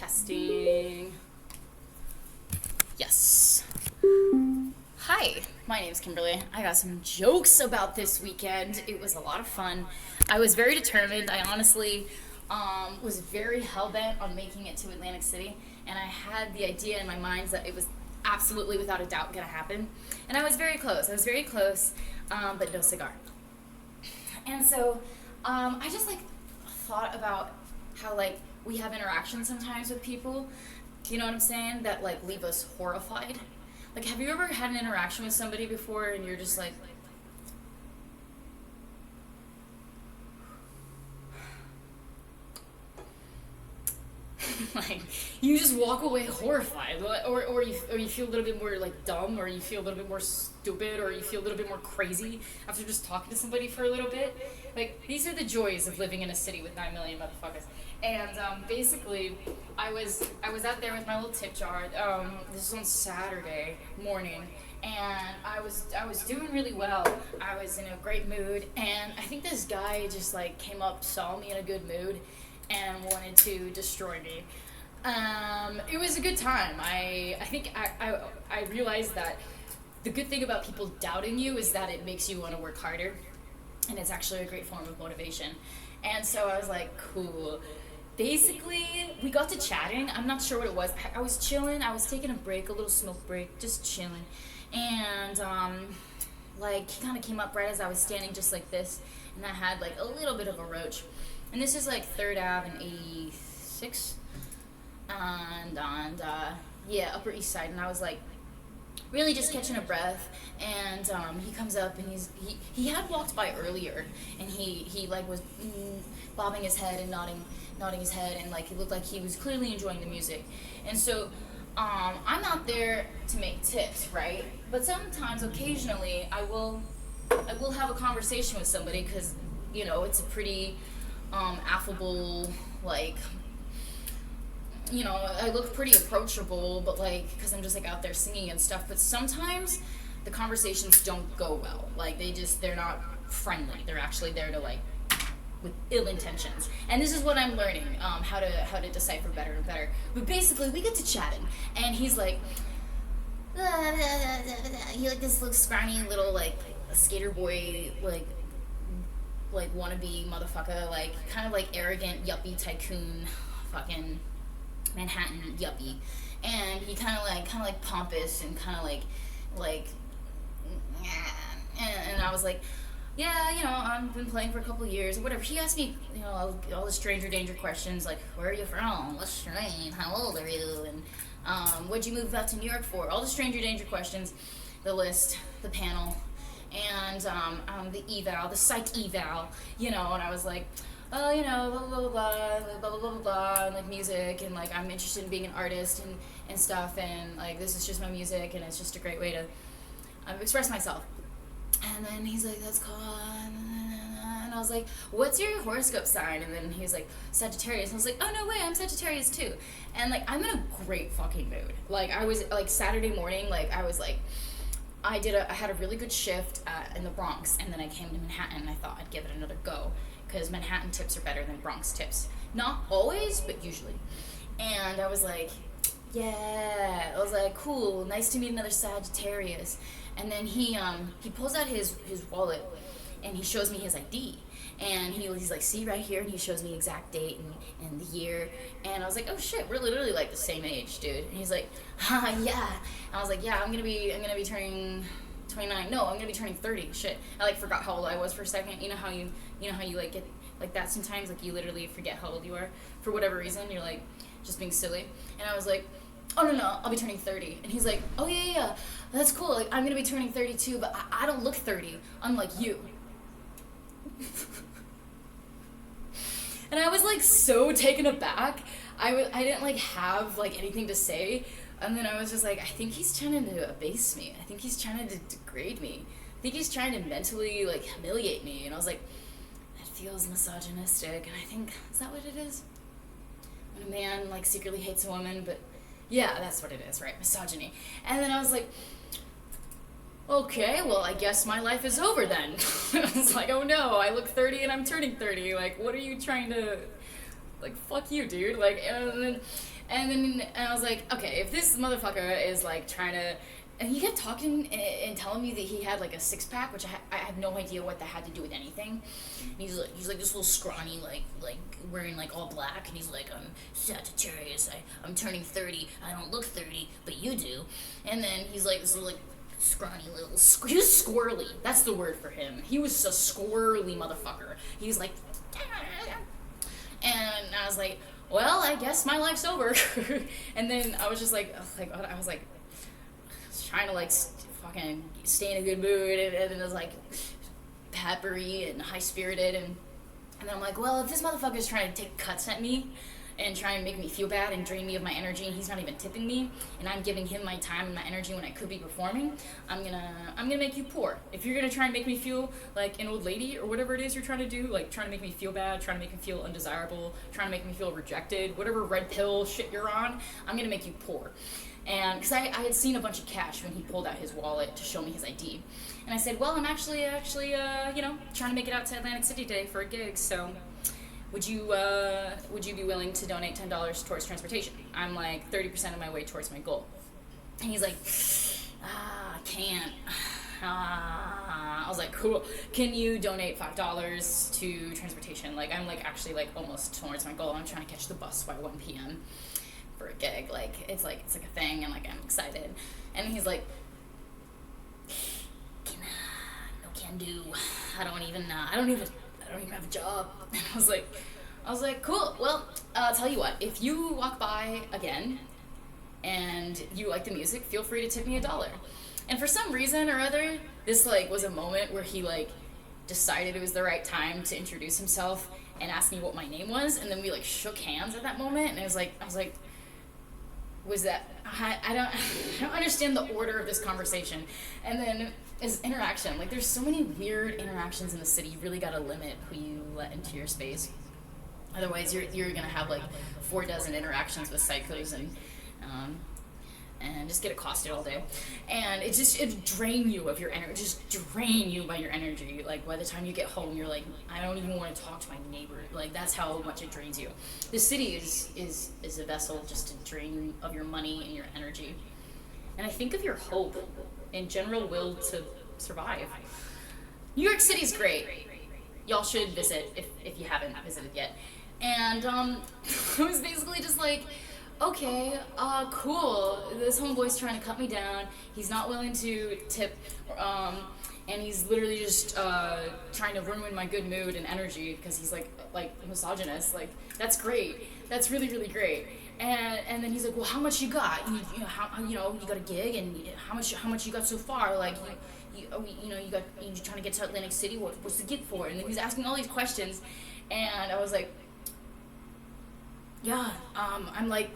Testing. Yes. Hi, my name's Kimberly. I got some jokes about this weekend. It was a lot of fun. I was very determined. I honestly was very hell-bent on making it to Atlantic City, and I had the idea in my mind that it was absolutely, without a doubt, gonna happen. And I was very close. But no cigar. And so I just thought about how we have interactions sometimes with people, you know what I'm saying, that leave us horrified. Have you ever had an interaction with somebody before and you're just you just walk away horrified, or you feel a little bit more dumb, or you feel a little bit more stupid, or you feel a little bit more crazy after just talking to somebody for a little bit. These are the joys of living in a city with 9 million motherfuckers. And basically, I was out there with my little tip jar. This was on Saturday morning, and I was doing really well. I was in a great mood, and I think this guy just came up, saw me in a good mood, and wanted to destroy me. It was a good time. I think I realized that the good thing about people doubting you is that it makes you want to work harder, and it's actually a great form of motivation. And so I was like, cool. Basically, we got to chatting. I'm not sure what it was. I was chilling. I was taking a break, a little smoke break, just chilling. And he kind of came up right as I was standing just like this, and I had a little bit of a roach. And this is 3rd Ave and 86, and yeah, Upper East Side. And I was really just catching a breath, and he comes up, and he had walked by earlier, and he was bobbing his head and nodding his head, and he looked like he was clearly enjoying the music. And so I'm out there to make tips, right? But sometimes, occasionally, I will have a conversation with somebody, because it's a pretty affable, I look pretty approachable, but because I'm just out there singing and stuff. But sometimes the conversations don't go well. They're not friendly. They're actually there to with ill intentions. And this is what I'm learning, how to decipher better and better. But basically, we get to chatting, and he's he this little scrawny little skater boy, wannabe motherfucker, kind of arrogant yuppie tycoon, fucking Manhattan yuppie. And he kind of pompous and kind of and I was yeah, I've been playing for a couple of years or whatever. He asked me, all the stranger danger questions, where are you from? What's your name? How old are you? And what'd you move out to New York for? All the stranger danger questions, the list, the panel, and the eval, the psych eval, and I was oh, blah, blah, blah, blah, blah, blah, blah, blah, and music, and I'm interested in being an artist and stuff, and this is just my music, and it's just a great way to express myself. And then he's that's cool, and I was what's your horoscope sign? And then he's Sagittarius, and I was oh, no way, I'm Sagittarius too. And I'm in a great fucking mood. I was Saturday morning, I was I had a really good shift in the Bronx, and then I came to Manhattan, and I thought I'd give it another go, because Manhattan tips are better than Bronx tips. Not always, but usually. And I was yeah, I was cool, nice to meet another Sagittarius. And then he pulls out his wallet, and he shows me his ID. And he's see right here, and he shows me exact date and the year. And I was oh shit, we're literally the same age, dude. And he's ha, yeah. And I was yeah, I'm gonna be turning 29. No, I'm gonna be turning 30. Shit, I forgot how old I was for a second. You know how you get that sometimes, you literally forget how old you are for whatever reason. You're just being silly. And I was oh no, I'll be turning 30. And he's oh yeah, that's cool. I'm gonna be turning 32, but I don't look 30, unlike you. And I was so taken aback. I didn't have anything to say. And then I was just I think he's trying to abase me. I think he's trying to degrade me. I think he's trying to mentally humiliate me. And I was that feels misogynistic. And I think, is that what it is? When a man secretly hates a woman, but yeah, that's what it is, right? Misogyny. And then I was okay, well, I guess my life is over then. I was oh no, I look 30 and I'm turning 30. What are you trying to like, fuck you, dude. Like, and I was like, okay, if this motherfucker is like trying to, and he kept talking and telling me that he had like a six pack, which I have no idea what that had to do with anything. And he's like this little scrawny, like wearing like all black, and he's like, I'm Sagittarius, I'm turning 30, I don't look 30, but you do. And then he's like this little like scrawny little, he was squirrely. That's the word for him. He was a squirrely motherfucker. He was like, and I was like, well, I guess my life's over. And then I was just like, I was like, trying to like fucking stay in a good mood, and it was like peppery and high spirited, and then I'm like, well, if this motherfucker is trying to take cuts at me and try and make me feel bad and drain me of my energy, and he's not even tipping me, and I'm giving him my time and my energy when I could be performing, I'm gonna make you poor. If you're gonna try and make me feel like an old lady or whatever it is you're trying to do, like trying to make me feel bad, trying to make me feel undesirable, trying to make me feel rejected, whatever red pill shit you're on, I'm gonna make you poor. And because I had seen a bunch of cash when he pulled out his wallet to show me his ID, and I said, well, I'm actually trying to make it out to Atlantic City today for a gig, so would you be willing to donate $10 towards transportation? I'm like 30% of my way towards my goal. And he's like, I can't. I was like, cool. Can you donate $5 to transportation? Like, I'm like actually like almost towards my goal. I'm trying to catch the bus by 1 p.m. for a gig. Like it's like a thing, and like I'm excited. And he's like, no can do. I don't even have a job. And I was like, cool. Well, I'll tell you what. If you walk by again and you like the music, feel free to tip me $1. And for some reason or other, this like was a moment where he like decided it was the right time to introduce himself and ask me what my name was, and then we like shook hands at that moment, and I was like, was that, I don't understand the order of this conversation. And then is interaction. Like there's so many weird interactions in the city. You really gotta limit who you let into your space. Otherwise you're gonna have like 4 dozen interactions with psychos and just get accosted all day. And it drain you of your energy, just drain you by your energy. Like by the time you get home, you're like, I don't even want to talk to my neighbor. Like that's how much it drains you. The city is a vessel just to drain you of your money and your energy. And I think of your hope and general will to survive. New York City's great. Y'all should visit if you haven't visited yet. And I was basically just like, okay, cool. This homeboy's trying to cut me down. He's not willing to tip, and he's literally just trying to ruin my good mood and energy because he's like misogynist. Like that's great. That's really, really great. And then he's like, well, how much you got? You got a gig, and how much you got so far? Like you're trying to get to Atlantic City. What's the gig for? And then he's asking all these questions, and I was like, I'm like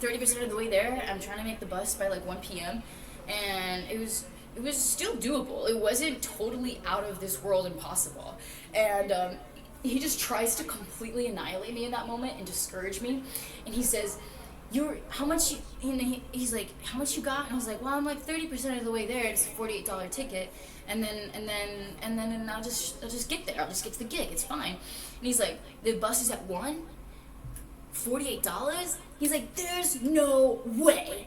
30% of the way there. I'm trying to make the bus by like 1 p.m. and it was still doable. It wasn't totally out of this world impossible. And he just tries to completely annihilate me in that moment and discourage me. And he says, how much he's like, how much you got? And I was like, well, I'm like 30% of the way there. It's a $48 ticket. And then I'll just get there. I'll just get to the gig. It's fine. And he's like, the bus is at 1? $48? He's like, there's no way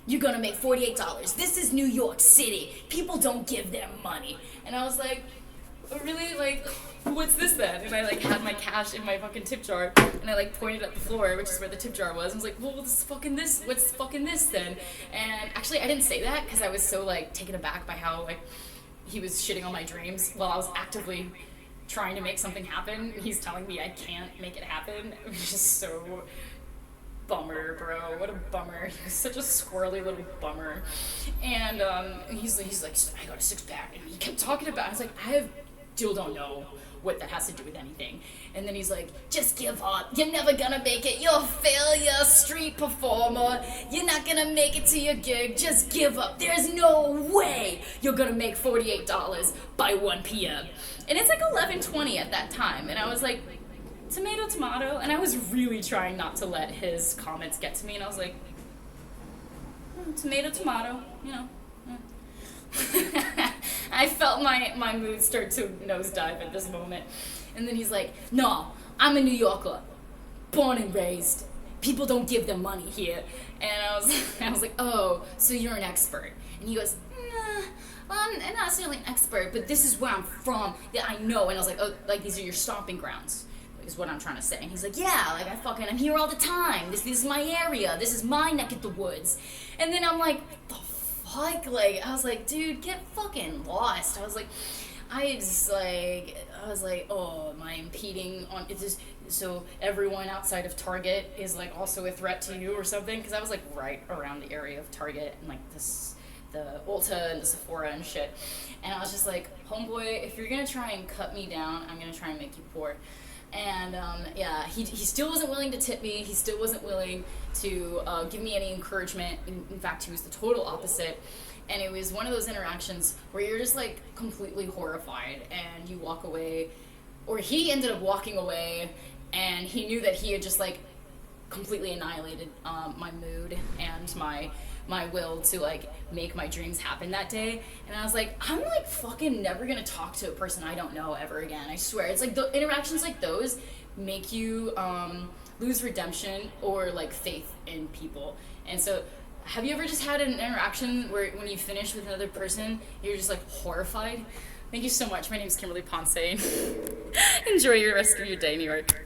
you're gonna make $48. This is New York City. People don't give them money. And I was like, really? Like, what's this then? And I like had my cash in my fucking tip jar, and I like pointed at the floor, which is where the tip jar was. I was like, well, what's fucking this then? And actually I didn't say that because I was so like taken aback by how like he was shitting on my dreams while I was actively trying to make something happen. He's telling me I can't make it happen. It was just so bummer, bro. What a bummer. He was such a squirrely little bummer. And he's like, I got a 6-pack. And he kept talking about it. I was like, still don't know what that has to do with anything. And then he's like, just give up. You're never gonna make it. You're a failure, street performer. You're not gonna make it to your gig. Just give up. There's no way you're gonna make $48 by 1 p.m. And it's like 11:20 at that time. And I was like, tomato. And I was really trying not to let his comments get to me. And I was like, tomato, you know. I felt my mood start to nosedive at this moment. And then he's like, no, I'm a New Yorker, born and raised. People don't give them money here. And I was like, oh, so you're an expert. And he goes, nah, well, I'm not necessarily an expert, but this is where I'm from, that I know. And I was like, oh, like these are your stomping grounds, is what I'm trying to say. And he's like, yeah, like I'm here all the time. This is my area. This is my neck of the woods. And then I'm like, what the fuck? Like, I was like, dude, get fucking lost. I was like, oh, am I impeding on it? Just so everyone outside of Target is like also a threat to you or something? Because I was like right around the area of Target and like the Ulta and the Sephora and shit. And I was just like, homeboy, if you're gonna try and cut me down, I'm gonna try and make you poor. And yeah, he still wasn't willing to tip me. He still wasn't willing to give me any encouragement. In fact, he was the total opposite. And it was one of those interactions where you're just like completely horrified and you walk away, or he ended up walking away, and he knew that he had just like completely annihilated my mood and my will to like make my dreams happen that day. And I was like, I'm like fucking never gonna talk to a person I don't know ever again. I swear. It's like the interactions like those make you lose redemption or like faith in people. And so have you ever just had an interaction where when you finish with another person, you're just like horrified? Thank you so much. My name is Kimberly Ponce. Enjoy your rest of your day, New York.